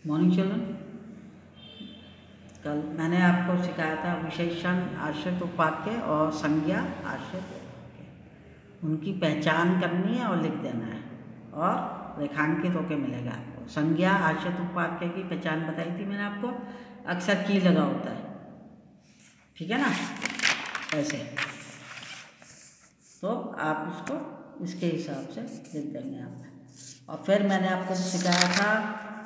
Morning children. कल मैंने आपको सिखाया था विशेषण आश्रित उपवाक्य और संज्ञा आश्रित उपवाक्य, उनकी पहचान करनी है और लिख देना है और रेखांकित होकर मिलेगा आपको। संज्ञा आश्रित उपवाक्य की पहचान बताई थी मैंने आपको, अक्सर की लगा होता है, ठीक है ना, ऐसे। तो आप इसको इसके हिसाब से लिख देंगे आप। और फिर मैंने आपको सिखाया था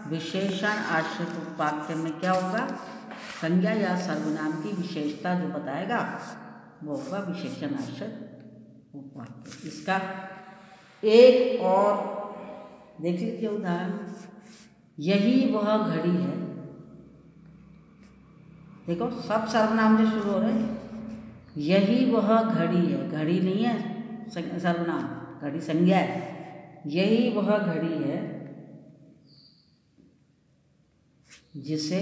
विशेषण आश्रित उपवाक्य में क्या होगा, संज्ञा या सर्वनाम की विशेषता जो बताएगा वो होगा विशेषण आश्रित उपवाक्य। इसका एक और देख लीजिए उदाहरण, यही वह घड़ी है। देखो सब सर्वनाम से शुरू हो रहे हैं। यही वह घड़ी है, घड़ी नहीं है सर्वनाम, घड़ी संज्ञा है। यही वह घड़ी है जिसे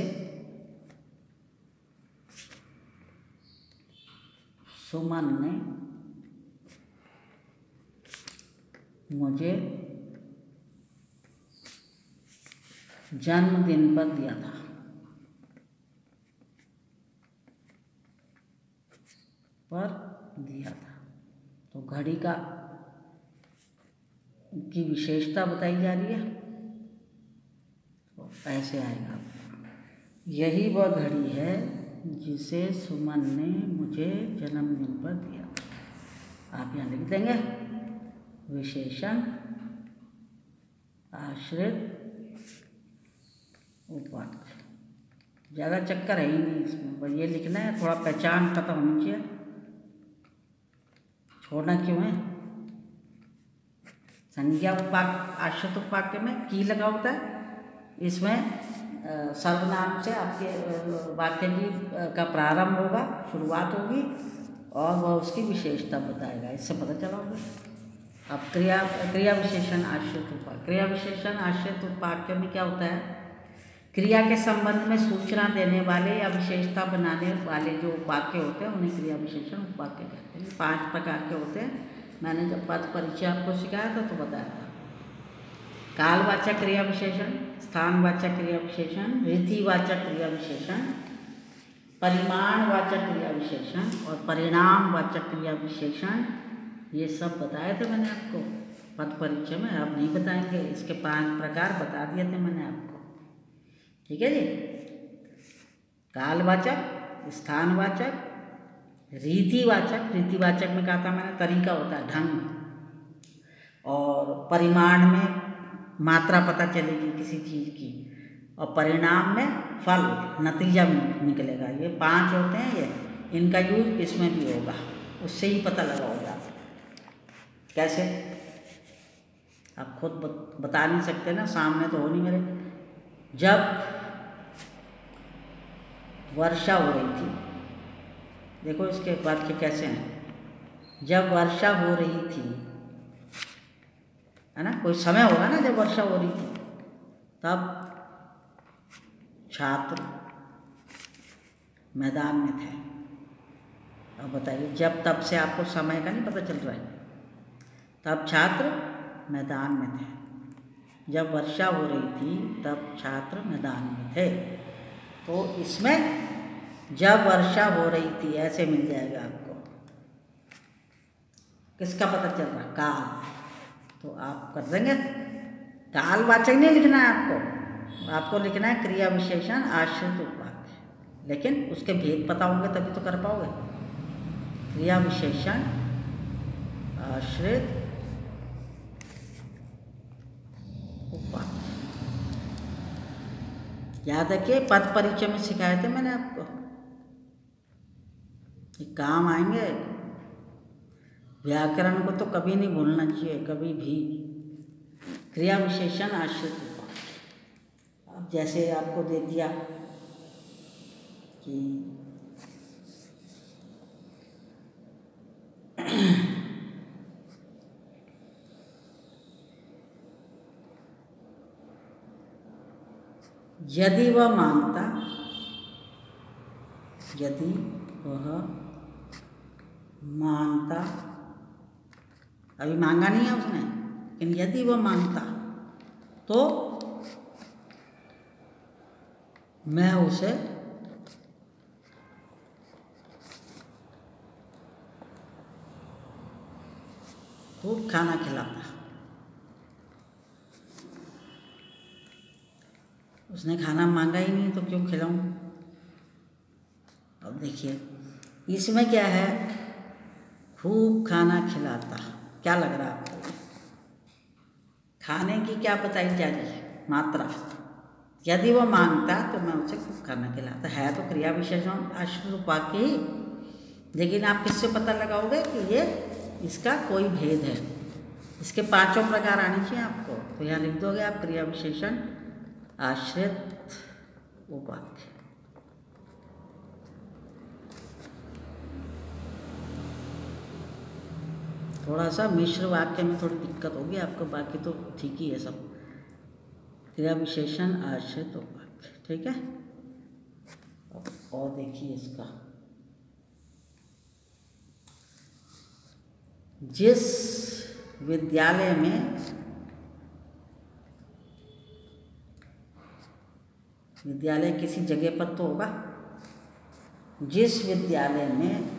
सुमन ने मुझे जन्मदिन पर दिया था। तो घड़ी का की विशेषता बताई जा रही है, तो ऐसे आएगा। यही वह घड़ी है जिसे सुमन ने मुझे जन्मदिन पर दिया था। आप यहाँ लिख देंगे विशेषण आश्रित उपवाक्य। ज़्यादा चक्कर है ही नहीं इसमें, बस ये लिखना है, थोड़ा पहचान पता होनी चाहिए। छोड़ना क्यों है? संज्ञा उपवाक्य आश्रित उपवाक्य में की लगा होता है, इसमें सर्वनाम से आपके वाक्य की का प्रारंभ होगा, शुरुआत होगी और वह उसकी विशेषता बताएगा। इससे पता चला होगा। अब क्रिया विशेषण आश्रित उपवाक्य। क्रिया विशेषण आश्रित उपवाक्य में क्या होता है, क्रिया के संबंध में सूचना देने वाले या विशेषता बनाने वाले जो वाक्य होते हैं उन्हें क्रिया विशेषण उपवाक्य कहते हैं। 5 प्रकार के होते हैं। मैंने जब पद परिचय आपको सिखाया था तो बताया था। कालवाचक क्रिया विशेषण, स्थानवाचक क्रिया विशेषण, रीतिवाचक क्रिया विशेषण, परिमाणवाचक क्रिया विशेषण और परिणामवाचक क्रिया विशेषण, ये सब बताए थे मैंने आपको पद परिचय में। अब नहीं बताएंगे, इसके 5 प्रकार बता दिए थे मैंने आपको, ठीक है जी। कालवाचक, स्थानवाचक, रीतिवाचक, रीतिवाचक में कहा था मैंने तरीका होता है, ढंग, और परिमाण में मात्रा पता चलेगी किसी चीज़ की, और परिणाम में फल, नतीजा निकलेगा। ये 5 होते हैं, ये इनका यूज इसमें भी होगा, उससे ही पता लगा होगा। कैसे? आप खुद बता नहीं सकते ना, सामने तो हो नहीं मेरे। जब वर्षा हो रही थी, देखो इसके वाक्य कैसे हैं। जब वर्षा हो रही थी, है ना, कोई समय होगा ना जब वर्षा हो रही थी, तब छात्र मैदान में थे। अब बताइए, जब तब से आपको समय का नहीं पता चल रहा है। तब छात्र मैदान में थे, जब वर्षा हो रही थी तब छात्र मैदान में थे। तो इसमें जब वर्षा हो रही थी ऐसे मिल जाएगा आपको। किसका पता चल रहा? काल। तो आप कर देंगे। कालवाचक नहीं लिखना है आपको लिखना है क्रिया विशेषण आश्रित उपवाक्य, लेकिन उसके भेद पता होंगे तभी तो कर पाओगे। क्रिया विशेषण आश्रित उपवाक्य। याद रखिए, पद परिचय में सिखाए थे मैंने आपको, काम आएंगे। व्याकरण को तो कभी नहीं भूलना चाहिए, कभी भी। क्रिया विशेषण आश्रित उपवाक्य। अब जैसे आपको दे दिया कि यदि वह मांगता, यदि वह मांगता, अभी मांगा नहीं है उसने, लेकिन यदि वह मांगता तो मैं उसे खूब खाना खिलाता। उसने खाना मांगा ही नहीं तो क्यों खिलाऊं। अब देखिए इसमें क्या है, खूब खाना खिलाता। क्या लग रहा है आपको? खाने की क्या बताई जा रही है? मात्रा। यदि वो मांगता तो मैं उसे खूब खाना खिलाता। है तो क्रिया विशेषण आश्रित वाक्य ही, लेकिन आप किससे पता लगाओगे कि ये इसका कोई भेद है। इसके पांचों प्रकार आने चाहिए आपको, तो यहाँ लिख दोगे आप क्रिया विशेषण आश्रित उपवाक्य। थोड़ा सा मिश्र वाक्य में थोड़ी दिक्कत होगी आपको, बाकी तो ठीक ही है सब। क्रिया विशेषण आश्रित उपवाक्य, ठीक है। और देखिए इसका, जिस विद्यालय में, विद्यालय किसी जगह पर तो होगा, जिस विद्यालय में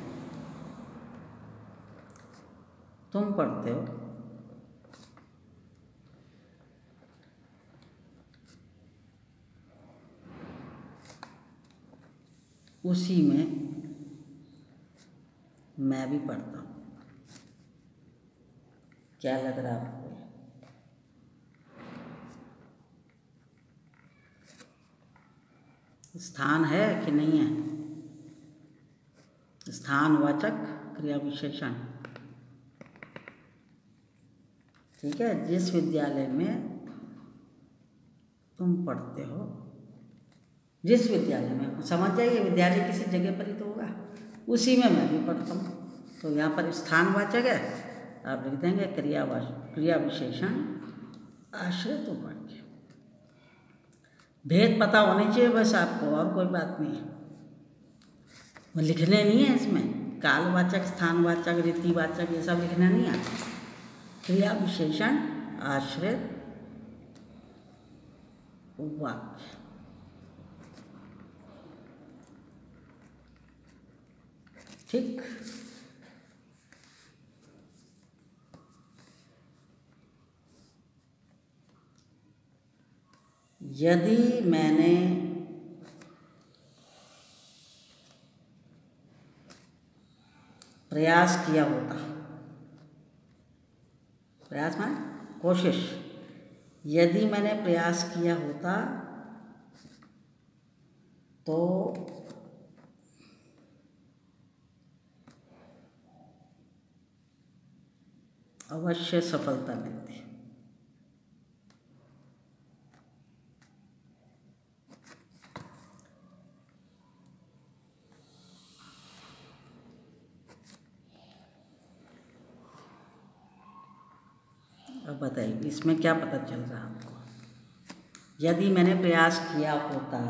तुम पढ़ते हो उसी में मैं भी पढ़ता हूँ। क्या लग रहा है आपको? स्थान है कि नहीं है? स्थानवाचक क्रिया विशेषण, ठीक है। जिस विद्यालय में तुम पढ़ते हो, जिस विद्यालय में, समझ जाइए विद्यालय किसी जगह पर ही तो होगा, उसी में मैं भी पढ़ता हूँ। तो यहाँ पर स्थानवाचक है, आप लिख देंगे क्रिया विशेषण आश्रित उपवाक्य। भेद पता होने चाहिए बस आपको, और कोई बात नहीं है। वो लिखने नहीं है इसमें, कालवाचक, स्थानवाचक, रीतिवाचक ये सब लिखना नहीं आता। क्रिया विशेषण आश्रित उपवाक्य, ठीक। यदि मैंने प्रयास किया होता, प्रयास माने कोशिश, यदि मैंने प्रयास किया होता तो अवश्य सफलता मिलती। अब बताइए इसमें क्या पता चल रहा है आपको? यदि मैंने प्रयास किया होता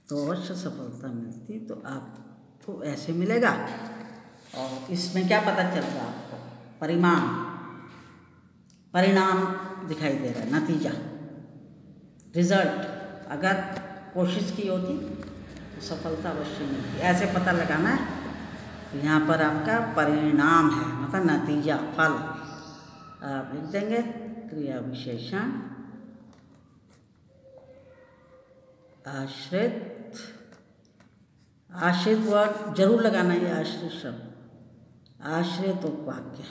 तो अवश्य सफलता मिलती, तो आपको ऐसे मिलेगा। और इसमें क्या पता चल रहा है आपको? परिणाम दिखाई दे रहा है, नतीजा, रिजल्ट। अगर कोशिश की होती तो सफलता अवश्य मिलती, ऐसे पता लगाना है। तो यहाँ पर आपका परिणाम है, मतलब नतीजा, फल। आप लिख देंगे क्रिया विशेषण आश्रित, आश्रित वर्ड जरूर लगाना है, आश्रित शब्द, आश्रित उपवाक्य।